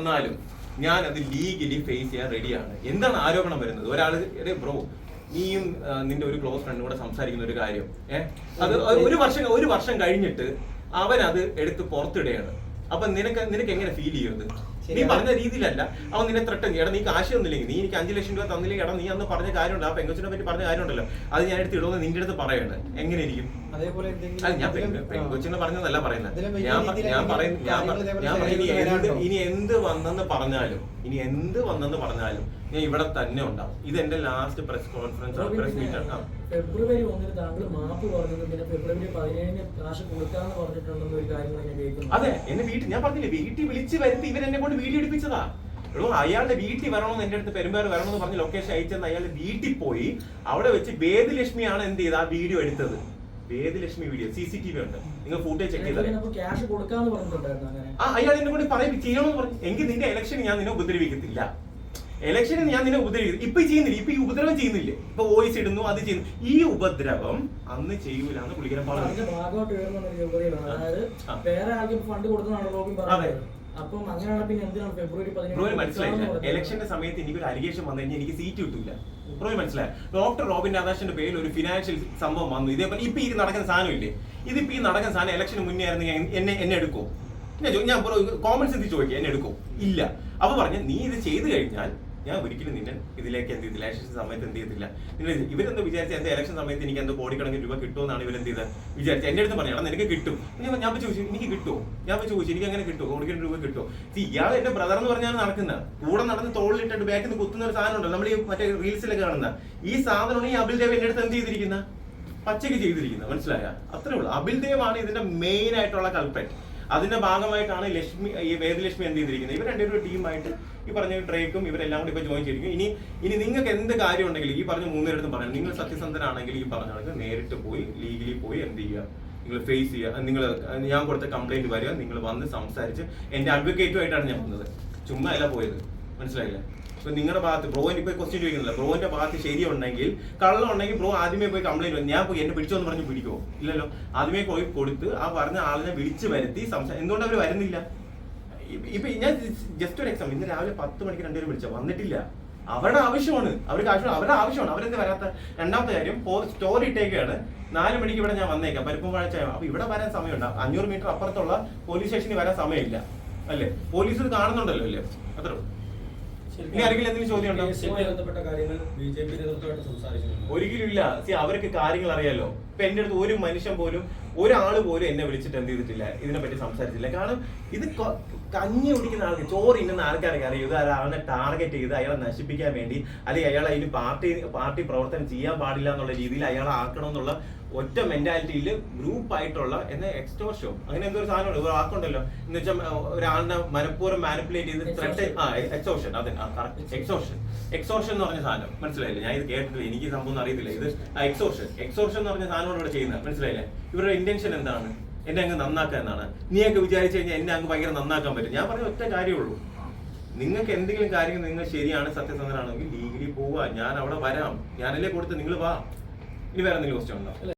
എന്നാലും ഞാൻ അത് ലീഗലി ഫേസ് ചെയ്യാൻ റെഡിയാണ്. എന്താണ് ആരോപണം വരുന്നത്? ഒരാൾ ബ്രോ നീയും നിന്റെ ഒരു ക്ലോസ് ഫ്രണ്ടും കൂടെ സംസാരിക്കുന്ന ഒരു കാര്യം അത് ഒരു വർഷം കഴിഞ്ഞിട്ട് അവൻ അത് എടുത്ത് പുറത്തിടുകയാണ്. അപ്പൊ നിനക്ക് എങ്ങനെ ഫീൽ ചെയ്യുന്നത്? നീ പറഞ്ഞ രീതിയിലല്ല അവൻ നിന്നെ ത്രട്ടൻ എടാ നീ കാശ് തന്നില്ലെങ്കിൽ, നീ എനിക്ക് 5 ലക്ഷം രൂപ തന്നില്ലെങ്കിൽ, എടാ നീ അന്ന് പറഞ്ഞ കാര്യമുണ്ട്, ആ പെങ്കൊച്ചിനെ പറ്റി പറഞ്ഞ കാര്യമുണ്ടല്ലോ, അത് ഞാൻ എടുത്ത് ഇടുമെന്ന് നിന്റെ അടുത്ത് പറയാണ്. എങ്ങനെ ഇരിക്കും? ഞാൻ പെങ്കൊച്ചിനെ പറഞ്ഞതല്ല പറയുന്നത്. ഞാൻ പറയുന്നത് ഇനി എന്ത് വന്നെന്ന് പറഞ്ഞാലും ഞാൻ ഇവിടെ തന്നെ ഉണ്ടാവും. ഇത് എന്റെ ലാസ്റ്റ് പ്രസ് കോൺഫറൻസ് പ്രസ് മീറ്റാണ്. ഫെബ്രുവരി 1 താങ്കൾ മാപ്പ് പറഞ്ഞത് പിന്നെ ഫെബ്രുവരി 17 കാശ് കൊടുക്കാന്ന് പറഞ്ഞിട്ടുണ്ടെന്ന് ഒരു കാര്യം ഞാൻ കേൾക്കുന്നു. അതെ, എന്നെ ഞാൻ പറഞ്ഞില്ലേ, വീട്ടിൽ വിളിച്ച് വരുത്തി ഇവരെന്നെ കൊണ്ട് വീഡിയോ എടുപ്പിച്ചതാ. അയാളുടെ വീട്ടിൽ വരണമെന്ന് എന്റെ അടുത്ത് പെരുമ്പാറ് വരണമെന്ന് പറഞ്ഞ് ലൊക്കേഷൻ അയച്ചെന്ന് അയാളുടെ വീട്ടിൽ പോയി അവിടെ വെച്ച് വേദലക്ഷ്മിയാണ് എന്ത് ചെയ്ത് ആ വീഡിയോ എടുത്തത്. വേദലക്ഷ്മി വീഡിയോ CCTV ഉണ്ട്, നിങ്ങൾ ഫുട്ടേജ് ചെക്ക് ചെയ്താൽ. അയാൾ എന്നെ കൂടി ചെയ്യണമെന്ന് പറഞ്ഞു. എങ്കിൽ നിന്റെ ഇലക്ഷന് ഞാൻ നിന്നെ ഉപദ്രവിക്കത്തില്ല, ഇലക്ഷന് ഞാൻ നിന്നെ ഉപദ്രവിക്കും. ഇപ്പൊ ചെയ്യുന്നില്ല, ഇപ്പൊ ഈ ഉപദ്രവം ചെയ്യുന്നില്ലേ, ഇപ്പൊ വോയിസ് ഇടുന്നു, അത് ചെയ്യുന്നു. ഈ ഉപദ്രവം അന്ന് ചെയ്യൂലെന്ന് പുള്ളിക്കാരൻ പറഞ്ഞു. മനസ്സിലായില്ല, ഇലക്ഷന്റെ സമയത്ത് എനിക്കൊരു അലിഗേഷൻ വന്നു കഴിഞ്ഞാൽ എനിക്ക് സീറ്റ് കിട്ടില്ല. മനസ്സിലായി. ഡോക്ടർ റോബിൻ രാധാകൃഷ്ണന്റെ പേരിൽ ഒരു ഫിനാൻഷ്യൽ സംഭവം വന്നു. ഇതേപോലെ ഇപ്പൊ ഈ നടക്കുന്ന സാധനം ഇല്ലേ, ഇതിപ്പോ ഈ നടക്കുന്ന സാധനം ഇലക്ഷന് മുന്നേ ആയിരുന്നു എന്നെ എടുക്കും. ഞാൻ കോമൺ സെൻസ് ചോദിക്കുക, എന്നെ എടുക്കും? ഇല്ല. അപ്പൊ പറഞ്ഞു നീ ഇത് ചെയ്തു കഴിഞ്ഞാൽ ഞാൻ ഒരിക്കലും നിന്നെ ഇതിലേക്ക് എന്ത് ചെയ്തില്ല, ഇലക്ഷൻ സമയത്ത് എന്ത് ചെയ്തില്ല. ഇവരെന്തോ വിചാരിച്ച എന്റെ ഇലക്ഷൻ സമയത്ത് എനിക്ക് എന്തോ കോടിക്കണക്കിന് രൂപ കിട്ടുമെന്നാണ് ഇവരെന്ത് ചെയ്ത് വിചാരിച്ചത്. എന്റെ അടുത്ത് പറഞ്ഞു നിനക്ക് കിട്ടും. ഞാൻ ചോദിച്ചു എനിക്ക് കിട്ടുമോ, ചോദിച്ചു എനിക്ക് അങ്ങനെ കിട്ടുമോ, കോടിക്കണക്കിന് രൂപ കിട്ടുമോ? ഇയാൾ എന്റെ ബ്രദർ എന്ന് പറഞ്ഞാണ് നടക്കുന്നത്. കൂടെ നടന്ന് തോളിലിട്ടിട്ട് ബാക്കിൽ നിന്ന് കുത്തുന്ന ഒരു സാധനം ഉണ്ടല്ലോ, നമ്മൾ ഈ മറ്റേ റീൽസിലൊക്കെ കാണുന്ന ഈ സാധനമാണ്. ഈ അബിൽ ദേവ് എന്റെ അടുത്ത് എന്ത് ചെയ്തിരിക്കുന്ന പച്ചയ്ക്ക് ചെയ്തിരിക്കുന്നത്. മനസ്സിലായ? അത്രേ ഉള്ളൂ. അബിൽ ദേവ് ആണ് ഇതിന്റെ മെയിൻ ആയിട്ടുള്ള കൾപ്പറ്റ്. അതിന്റെ ഭാഗമായിട്ടാണ് ഈ വേദലക്ഷ്മി എന്ത് ചെയ്തിരിക്കുന്നത്. ഇവർ രണ്ടുപേരും ഒരു ടീമായിട്ട് ഈ പറഞ്ഞ ഡ്രേക്കും ഇവരെല്ലാം കൂടി ഇപ്പൊ ജോയിൻ ചെയ്തിരിക്കും. ഇനി നിങ്ങൾക്ക് എന്ത് കാര്യം ഉണ്ടെങ്കിലും ഈ പറഞ്ഞ 3 പേരുടെ പറയാം. നിങ്ങൾ സത്യസന്ധനാണെങ്കിൽ ഈ പറഞ്ഞ നേരിട്ട് പോയി ലീഗലി പോയി എന്ത് ചെയ്യുക, നിങ്ങൾ ഫേസ് ചെയ്യുക. ഞാൻ കൊടുത്ത കംപ്ലൈന്റ് വരിക, നിങ്ങൾ വന്ന് സംസാരിച്ച് എന്റെ അഡ്വക്കേറ്റുമായിട്ടാണ് ഞാൻ വന്നത്, ചുമ്മാ അല്ല പോയത്. മനസ്സിലായില്ലേ? ഇപ്പൊ നിങ്ങളുടെ ഭാഗത്ത് ബ്രോയിന് ഇപ്പൊ ക്വസ്റ്റ്യൻ ചോദിക്കുന്നില്ല, ബ്രോന്റെ ഭാഗത്ത് ശരിയുണ്ടെങ്കിൽ കള്ളുണ്ടെങ്കിൽ ബ്രോ ആദ്യമേ പോയി കംപ്ലൈന്റ്. ഞാൻ പോയി എന്നെ പിടിച്ചോന്ന് പറഞ്ഞ് പിടിക്കുമോ? ഇല്ലല്ലോ. ആദ്യമേ പോയി കൊടുത്ത് ആ പറഞ്ഞ ആളിനെ വിളിച്ച് വരുത്തി എന്തുകൊണ്ട് അവർ വരുന്നില്ല? ഇപ്പൊ ഞാൻ ജസ്റ്റ് ഒരു എക്സാമ്പിൾ, ഇന്ന് രാവിലെ 10 മണിക്ക് 2 പേര് വിളിച്ചോ, വന്നിട്ടില്ല. അവരുടെ ആവശ്യമാണ്, അവരുടെ ആവശ്യമാണ്, അവരെന്ത് വരാത്ത. രണ്ടാമത്തെ കാര്യം സ്റ്റോറി ഇട്ടേക്കാണ് 4 മണിക്ക് ഇവിടെ ഞാൻ വന്നേക്കാം, പരിപ്പും വാഴ. അപ്പൊ ഇവിടെ വരാൻ സമയമുണ്ട്. 500 മീറ്റർ അപ്പുറത്തുള്ള പോലീസ് സ്റ്റേഷനിൽ വരാൻ സമയമില്ല അല്ലേ? പോലീസ് ഇത് കാണുന്നുണ്ടല്ലോ അല്ലേ? അത്ര. ഇനി ആരെങ്കിലും എന്തെങ്കിലും ചോദ്യം ഉണ്ടോ? ഒരിക്കലും ഇല്ല. അവർക്ക് കാര്യങ്ങൾ അറിയാലോ. ഇപ്പൊ എന്റെ അടുത്ത് ഒരു മനുഷ്യൻ പോലും, ഒരാള് പോലും എന്നെ വിളിച്ചിട്ട് എന്ത് ചെയ്തിട്ടില്ല, ഇതിനെപ്പറ്റി സംസാരിച്ചില്ല. കാരണം ഇത് കഞ്ഞി കുടിക്കുന്ന ആൾക്ക്, ചോറ് ഇന്നുന്ന ആൾക്കാരൊക്കെ അറിയും ഇത് ഒരാളെ ടാർഗറ്റ് ചെയ്ത് അയാളെ നശിപ്പിക്കാൻ വേണ്ടി, അല്ലെങ്കിൽ അയാളെ അതിന് പാർട്ടി പ്രവർത്തനം ചെയ്യാൻ പാടില്ല എന്നുള്ള രീതിയിൽ അയാളെ ആക്കണം എന്നുള്ള ഒറ്റ മെന്റാലിറ്റിയിൽ ഗ്രൂപ്പായിട്ടുള്ള എക്സ്റ്റോർഷൻ, അങ്ങനെ എന്തോ ഒരു സാധനമുണ്ട്, ഒരു വാക്കുണ്ടല്ലോ, എന്ന് വെച്ചാൽ ഒരാളിനെ മനഃപൂർവ്വം മാനിപ്പുലേറ്റ് ചെയ്ത് ത്രെട്ട്. എക്സ്റ്റോർഷൻ, അതെ, എക്സ്റ്റോർഷൻ എന്ന് പറഞ്ഞ സാധനം. മനസ്സിലായില്ലേ? ഞാൻ ഇത് കേട്ടിട്ടില്ല, എനിക്ക് സംഭവം അറിയത്തില്ല. ഇത് എക്സ്റ്റോർഷൻ എന്ന് പറഞ്ഞ സാധനമാണ് ഇവിടെ ചെയ്യുന്നത്. മനസ്സിലായില്ലേ? ഇവരുടെ ഇന്റൻഷൻ എന്താണ്? എന്നെ അങ്ങ് നന്നാക്കാൻ എന്നാണ്. നീയൊക്കെ വിചാരിച്ചു കഴിഞ്ഞാൽ എന്നെ അങ്ങ് ഭയങ്കര നന്നാക്കാൻ പറ്റും. ഞാൻ പറഞ്ഞ ഒറ്റ കാര്യമുള്ളൂ, നിങ്ങൾക്ക് എന്തെങ്കിലും കാര്യങ്ങൾ നിങ്ങൾ ശരിയാണ്, സത്യസന്ധനാണെങ്കിൽ ലീഗലി പോവുക. ഞാൻ അവിടെ വരാം, ഞാനല്ലേ കൊടുത്ത്, നിങ്ങൾ വാ. ഇനി വേറെ എന്തെങ്കിലും ക്വസ്റ്റ്യൻ ഉണ്ടോ?